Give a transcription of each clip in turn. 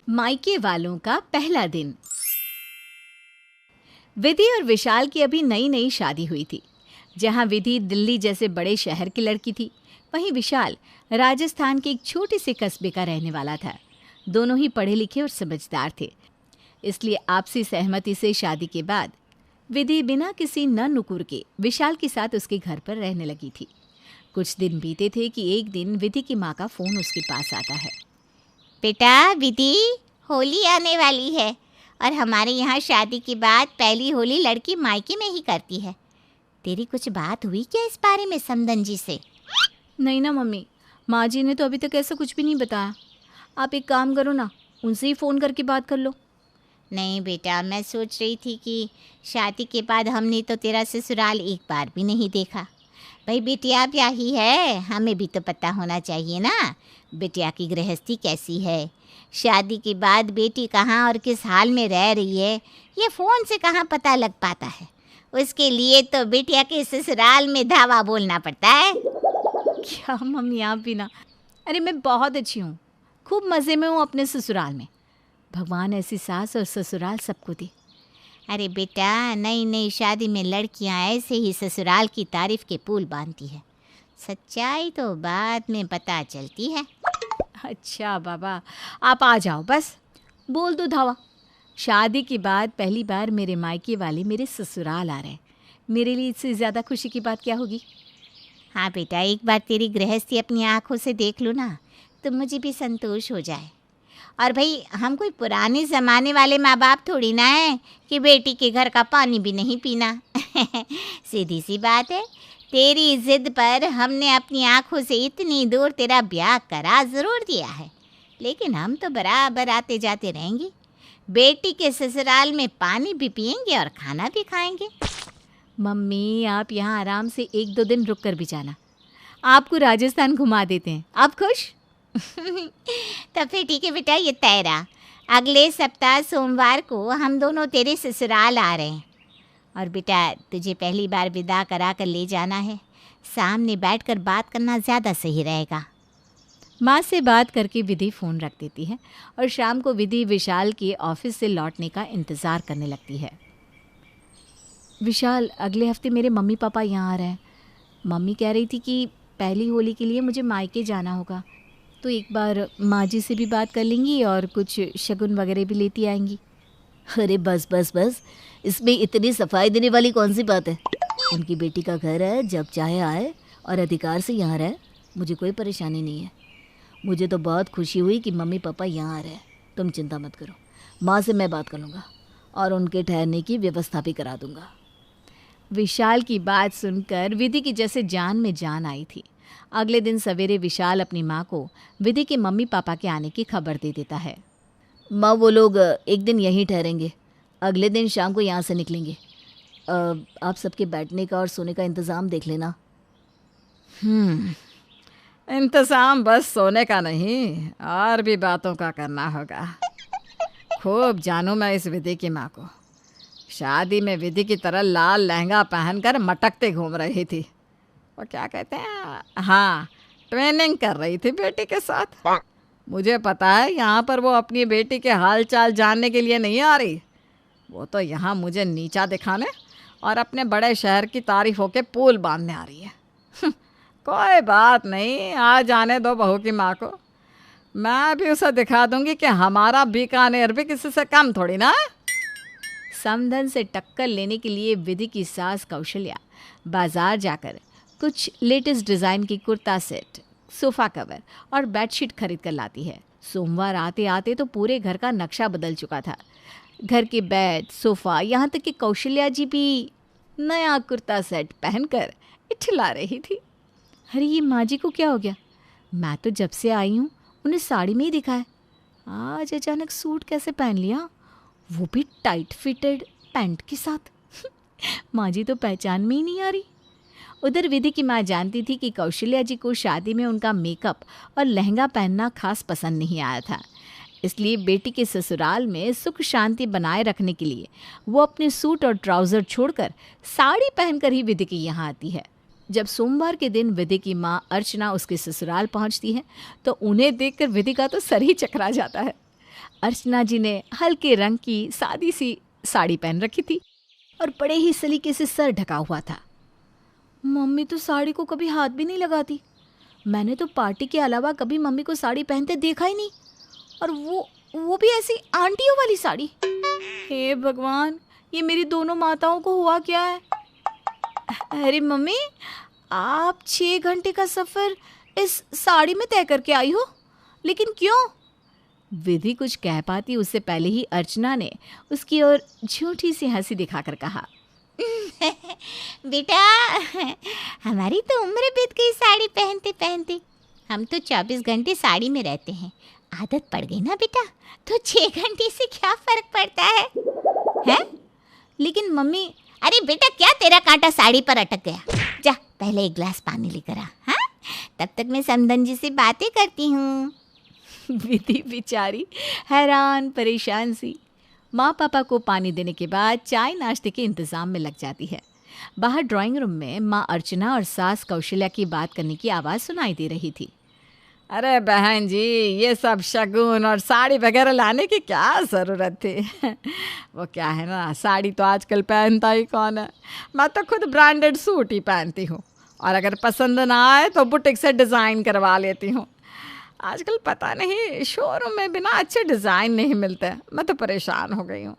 मायके वालों का पहला दिन। विधि और विशाल की अभी नई नई शादी हुई थी। जहां विधि दिल्ली जैसे बड़े शहर की लड़की थी, वहीं विशाल राजस्थान के एक छोटे से कस्बे का रहने वाला था। दोनों ही पढ़े लिखे और समझदार थे, इसलिए आपसी सहमति से शादी के बाद विधि बिना किसी न नुकुर के विशाल के साथ उसके घर पर रहने लगी थी। कुछ दिन बीते थे कि एक दिन विधि की माँ का फ़ोन उसके पास आता है। बेटा विधि, होली आने वाली है और हमारे यहाँ शादी के बाद पहली होली लड़की मायके में ही करती है। तेरी कुछ बात हुई क्या इस बारे में समदन जी से? नहीं ना मम्मी, माँ जी ने तो अभी तक ऐसा कुछ भी नहीं बताया। आप एक काम करो ना, उनसे ही फ़ोन करके बात कर लो। नहीं बेटा, मैं सोच रही थी कि शादी के बाद हमने तो तेरा ससुराल एक बार भी नहीं देखा। भाई बिटिया ब्याही है, हमें भी तो पता होना चाहिए ना बिटिया की गृहस्थी कैसी है। शादी के बाद बेटी कहाँ और किस हाल में रह रही है, ये फ़ोन से कहाँ पता लग पाता है। उसके लिए तो बिटिया के ससुराल में धावा बोलना पड़ता है। क्या मम्मी, आप भी ना। अरे मैं बहुत अच्छी हूँ, खूब मज़े में हूँ अपने ससुराल में। भगवान ऐसी सास और ससुराल सबको दे। अरे बेटा, नई नई शादी में लड़कियां ऐसे ही ससुराल की तारीफ के पुल बांधती है। सच्चाई तो बाद में पता चलती है। अच्छा बाबा, आप आ जाओ, बस बोल दो धावा। शादी के बाद पहली बार मेरे मायके वाले मेरे ससुराल आ रहे हैं। मेरे लिए इससे ज़्यादा खुशी की बात क्या होगी। हाँ बेटा, एक बार तेरी गृहस्थी अपनी आँखों से देख लो ना, तो मुझे भी संतोष हो जाए। और भाई, हम कोई पुराने ज़माने वाले माँ बाप थोड़ी ना है कि बेटी के घर का पानी भी नहीं पीना। सीधी सी बात है, तेरी जिद पर हमने अपनी आँखों से इतनी दूर तेरा ब्याह करा ज़रूर दिया है, लेकिन हम तो बराबर आते जाते रहेंगे। बेटी के ससुराल में पानी भी पिएंगे और खाना भी खाएंगे। मम्मी, आप यहाँ आराम से 1-2 दिन रुक कर भी जाना, आपको राजस्थान घुमा देते हैं। आप खुश? तो फिर ठीक है बेटा, ये तय रहा। अगले सप्ताह सोमवार को हम दोनों तेरे ससुराल आ रहे हैं। और बेटा, तुझे पहली बार विदा करा कर ले जाना है। सामने बैठकर बात करना ज़्यादा सही रहेगा। माँ से बात करके विधि फ़ोन रख देती है और शाम को विधि विशाल के ऑफिस से लौटने का इंतज़ार करने लगती है। विशाल, अगले हफ्ते मेरे मम्मी पापा यहाँ आ रहे हैं। मम्मी कह रही थी कि पहली होली के लिए मुझे मायके जाना होगा, तो एक बार माँ जी से भी बात कर लेंगी और कुछ शगुन वगैरह भी लेती आएंगी। अरे बस बस बस, इसमें इतनी सफाई देने वाली कौन सी बात है। उनकी बेटी का घर है, जब चाहे आए और अधिकार से यहाँ रहे। मुझे कोई परेशानी नहीं है। मुझे तो बहुत खुशी हुई कि मम्मी पापा यहाँ आ रहे हैं। तुम चिंता मत करो, माँ से मैं बात कर लूँगा और उनके ठहरने की व्यवस्था भी करा दूँगा। विशाल की बात सुनकर विधि की जैसे जान में जान आई थी। अगले दिन सवेरे विशाल अपनी माँ को विधि के मम्मी पापा के आने की खबर दे देता है। माँ, वो लोग एक दिन यहीं ठहरेंगे, अगले दिन शाम को यहाँ से निकलेंगे। आप सबके बैठने का और सोने का इंतज़ाम देख लेना। इंतज़ाम बस सोने का नहीं, और भी बातों का करना होगा। खूब जानूँ मैं इस विधि की माँ को। शादी में विधि की तरह लाल लहंगा पहनकर मटकते घूम रही थी। वो क्या कहते हैं, हाँ, ट्रेनिंग कर रही थी बेटी के साथ। मुझे पता है यहाँ पर वो अपनी बेटी के हाल चाल जानने के लिए नहीं आ रही। वो तो यहाँ मुझे नीचा दिखाने और अपने बड़े शहर की तारीफों के पुल बांधने आ रही है। कोई बात नहीं, आ जाने दो बहू की माँ को। मैं भी उसे दिखा दूंगी कि हमारा बीकानेर भी किसी से कम थोड़ी ना है। समधन से टक्कर लेने के लिए विधि की सास कौशल्या बाजार जाकर कुछ लेटेस्ट डिज़ाइन की कुर्ता सेट, सोफ़ा कवर और बेडशीट खरीद कर लाती है। सोमवार आते आते तो पूरे घर का नक्शा बदल चुका था। घर के बेड, सोफ़ा, यहाँ तक कि कौशल्या जी भी नया कुर्ता सेट पहनकर इठला रही थी। अरे ये माँ जी को क्या हो गया? मैं तो जब से आई हूँ उन्हें साड़ी में ही दिखा है, आज अचानक सूट कैसे पहन लिया, वो भी टाइट फिटेड पैंट के साथ। माँ जी तो पहचान में ही नहीं आ रही। उधर विधि की माँ जानती थी कि कौशल्या जी को शादी में उनका मेकअप और लहंगा पहनना खास पसंद नहीं आया था, इसलिए बेटी के ससुराल में सुख शांति बनाए रखने के लिए वो अपने सूट और ट्राउज़र छोड़कर साड़ी पहनकर ही विधि के यहाँ आती है। जब सोमवार के दिन विधि की माँ अर्चना उसके ससुराल पहुँचती है तो उन्हें देखकर विधि का तो सर ही चकरा जाता है। अर्चना जी ने हल्के रंग की सादी सी साड़ी पहन रखी थी और बड़े ही सलीके से सर ढका हुआ था। मम्मी तो साड़ी को कभी हाथ भी नहीं लगाती। मैंने तो पार्टी के अलावा कभी मम्मी को साड़ी पहनते देखा ही नहीं, और वो भी ऐसी आंटियों वाली साड़ी। हे भगवान, ये मेरी दोनों माताओं को हुआ क्या है? अरे मम्मी, आप 6 घंटे का सफ़र इस साड़ी में तय करके आई हो, लेकिन क्यों? विधि कुछ कह पाती उससे पहले ही अर्चना ने उसकी ओर झूठी सी हंसी दिखाकर कहा, बेटा, हमारी तो उम्र बीत गई साड़ी पहनते पहनते। हम तो 24 घंटे साड़ी में रहते हैं, आदत पड़ गई ना बेटा, तो 6 घंटे से क्या फर्क पड़ता है? हैं? लेकिन मम्मी, अरे बेटा, क्या तेरा कांटा साड़ी पर अटक गया? जा पहले एक गिलास पानी लेकर आ, हाँ? तब तक मैं समधन जी से बातें करती हूँ। विधि बेचारी हैरान परेशान सी माँ पापा को पानी देने के बाद चाय नाश्ते के इंतज़ाम में लग जाती है। बाहर ड्राइंग रूम में माँ अर्चना और सास कौशल्या की बात करने की आवाज़ सुनाई दे रही थी। अरे बहन जी, ये सब शगुन और साड़ी वगैरह लाने की क्या ज़रूरत थी? वो क्या है ना, साड़ी तो आजकल पहनता ही कौन है। मैं तो खुद ब्रांडेड सूट ही पहनती हूँ, और अगर पसंद ना आए तो बुटीक से डिज़ाइन करवा लेती हूँ। आजकल पता नहीं शोरूम में बिना अच्छे डिज़ाइन नहीं मिलते। मैं तो परेशान हो गई हूँ,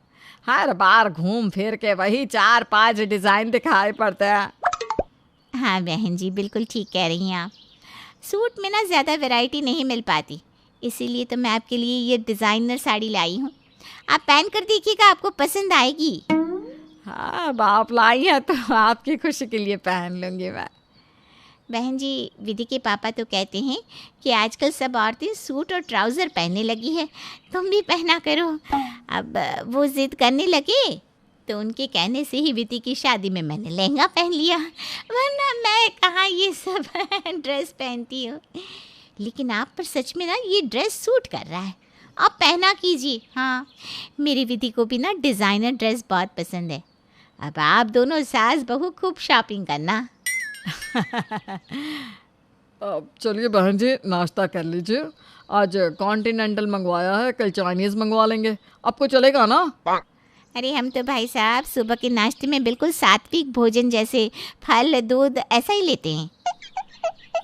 हर बार घूम फिर के वही 4-5 डिज़ाइन दिखाई पड़ते हैं। हाँ बहन जी, बिल्कुल ठीक कह रही हैं आप। सूट में ना ज़्यादा वैरायटी नहीं मिल पाती, इसीलिए तो मैं आपके लिए ये डिज़ाइनर साड़ी लाई हूँ। आप पहन कर देखिएगा, आपको पसंद आएगी। हाँ, बाप लाई है तो आपकी खुशी के लिए पहन लूँगी मैं। बहन जी, विधि के पापा तो कहते हैं कि आजकल सब औरतें सूट और ट्राउज़र पहनने लगी है, तुम भी पहना करो। अब वो ज़िद करने लगे तो उनके कहने से ही विधि की शादी में मैंने लहंगा पहन लिया, वरना मैं कहाँ ये सब ड्रेस पहनती हूँ। लेकिन आप पर सच में ना ये ड्रेस सूट कर रहा है, आप पहना कीजिए। हाँ, मेरी विधि को भी ना डिज़ाइनर ड्रेस बहुत पसंद है। अब आप दोनों सास बहू खूब शॉपिंग करना। अब चलिए बहन जी, नाश्ता कर लीजिए। आज कॉन्टिनेंटल मंगवाया है, कल चाइनीज़ मंगवा लेंगे। आपको चलेगा ना? अरे हम तो भाई साहब सुबह के नाश्ते में बिल्कुल सात्विक भोजन जैसे फल दूध ऐसा ही लेते हैं।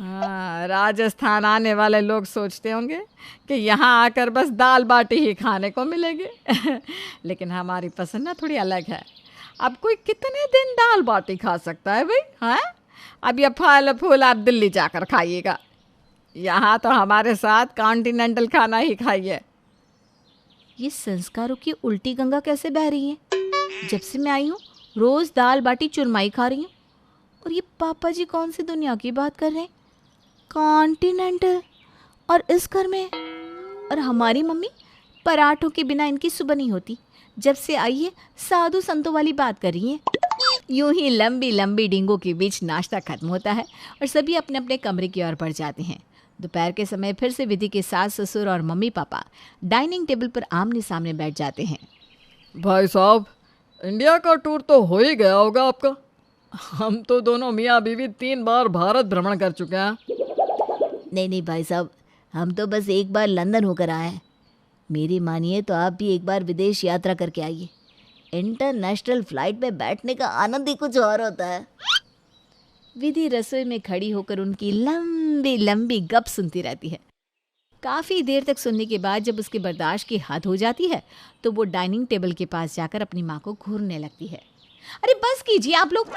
हाँ, राजस्थान आने वाले लोग सोचते होंगे कि यहाँ आकर बस दाल बाटी ही खाने को मिलेगी। लेकिन हमारी पसंद ना थोड़ी अलग है। अब कोई कितने दिन दाल बाटी खा सकता है भाई? हाँ, अब ये फल फूल आप दिल्ली जाकर खाइएगा, यहाँ तो हमारे साथ कॉन्टिनेंटल खाना ही खाइए। ये संस्कारों की उल्टी गंगा कैसे बह रही है? जब से मैं आई हूँ रोज़ दाल बाटी चुरमाई खा रही हूँ, और ये पापा जी कौन सी दुनिया की बात कर रहे हैं? कॉन्टिनेंटल, और इस घर में। और हमारी मम्मी पराठों के बिना इनकी सुबह नहीं होती। जब से आई है साधु संतों वाली बात कर रही है। यूं ही लंबी लंबी डींगों के बीच नाश्ता खत्म होता है और सभी अपने अपने कमरे की ओर बढ़ जाते हैं। दोपहर के समय फिर से विधि के सास ससुर और मम्मी पापा डाइनिंग टेबल पर आमने सामने बैठ जाते हैं। भाई साहब, इंडिया का टूर तो हो ही गया होगा आपका। हम तो दोनों मियाँ बीवी 3 बार भारत भ्रमण कर चुके हैं। नहीं भाई साहब, हम तो बस एक बार लंदन होकर आए हैं। मेरी मानिए तो आप भी एक बार विदेश यात्रा करके आइए। इंटरनेशनल फ्लाइट में बैठने का आनंद ही कुछ और होता है। विधि रसोई में खड़ी होकर उनकी लंबी लंबी गप सुनती रहती है। काफ़ी देर तक सुनने के बाद जब उसके बर्दाश्त की हद हो जाती है तो वो डाइनिंग टेबल के पास जाकर अपनी माँ को घूरने लगती है। अरे बस कीजिए आप लोग,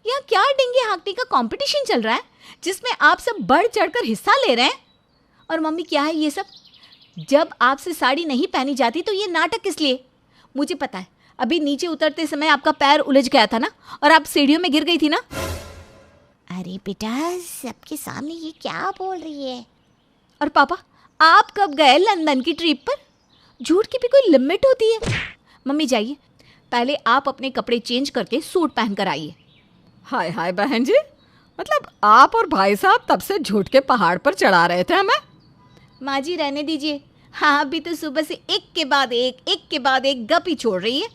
यहाँ क्या डिंगे हाँकने का कंपटीशन चल रहा है जिसमें आप सब बढ़ चढ़कर हिस्सा ले रहे हैं? और मम्मी क्या है ये सब? जब आपसे साड़ी नहीं पहनी जाती तो ये नाटक किस लिए? मुझे पता है, अभी नीचे उतरते समय आपका पैर उलझ गया था ना, और आप सीढ़ियों में गिर गई थी ना। अरे बेटा, सबके सामने ये क्या बोल रही है? और पापा, आप कब गए लंदन की ट्रिप पर? झूठ की भी कोई लिमिट होती है। मम्मी जाइए, पहले आप अपने कपड़े चेंज करके सूट पहन कर आइए। हाय हाय बहन जी, मतलब आप और भाई साहब तब से झूठ के पहाड़ पर चढ़ा रहे थे हमें। माँ जी रहने दीजिए, हाँ अभी तो सुबह से एक के बाद एक गप ही छोड़ रही है।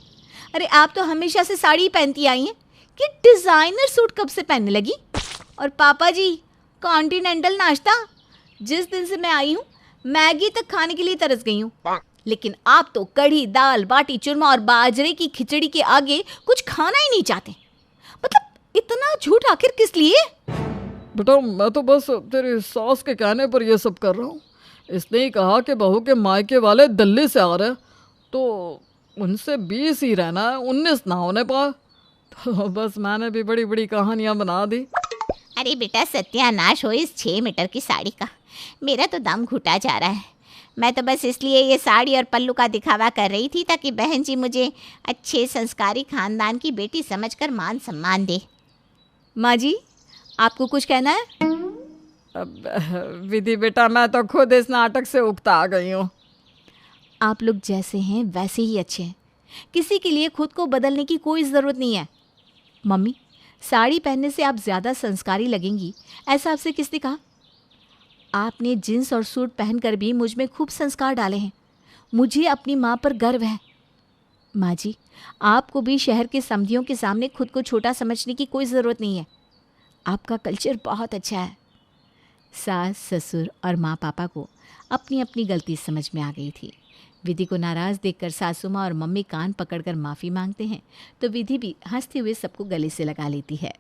अरे आप तो हमेशा से साड़ी पहनती आई हैं, कि डिज़ाइनर सूट कब से पहनने लगी? और पापा जी, कॉन्टिनेंटल नाश्ता, जिस दिन से मैं आई हूँ मैगी तक खाने के लिए तरस गई हूँ। लेकिन आप तो कढ़ी, दाल, बाटी चूरमा और बाजरे की खिचड़ी के आगे कुछ खाना ही नहीं चाहते। मतलब इतना झूठ आखिर किस लिए? बेटा मैं तो बस तेरी सास के कहने पर ये सब कर रहा हूँ। इसने ही कहा कि बहू के मायके वाले दिल्ली से आ रहे हैं, तो उनसे 20 ही रहना है, 19 ना होने पाए। तो बस मैंने भी बड़ी बड़ी कहानियाँ बना दी। अरे बेटा सत्यानाश हो इस 6 मीटर की साड़ी का। मेरा तो दम घुटा जा रहा है। मैं तो बस इसलिए ये साड़ी और पल्लू का दिखावा कर रही थी ताकि बहन जी मुझे अच्छे संस्कारी खानदान की बेटी समझकर मान सम्मान दे। माँ जी, आपको कुछ कहना है? अब विधि बेटा मैं तो खुद इस नाटक से उकता आ गई हूँ। आप लोग जैसे हैं वैसे ही अच्छे हैं। किसी के लिए खुद को बदलने की कोई ज़रूरत नहीं है। मम्मी, साड़ी पहनने से आप ज़्यादा संस्कारी लगेंगी, ऐसा आपसे किसने कहा? आपने जींस और सूट पहनकर भी मुझ में खूब संस्कार डाले हैं। मुझे अपनी माँ पर गर्व है। माँ जी, आपको भी शहर के समधियों के सामने खुद को छोटा समझने की कोई ज़रूरत नहीं है। आपका कल्चर बहुत अच्छा है। सास, ससुर और माँ पापा को अपनी अपनी गलती समझ में आ गई थी। विधि को नाराज़ देखकर सासू माँ और मम्मी कान पकड़कर माफ़ी मांगते हैं, तो विधि भी हंसते हुए सबको गले से लगा लेती है।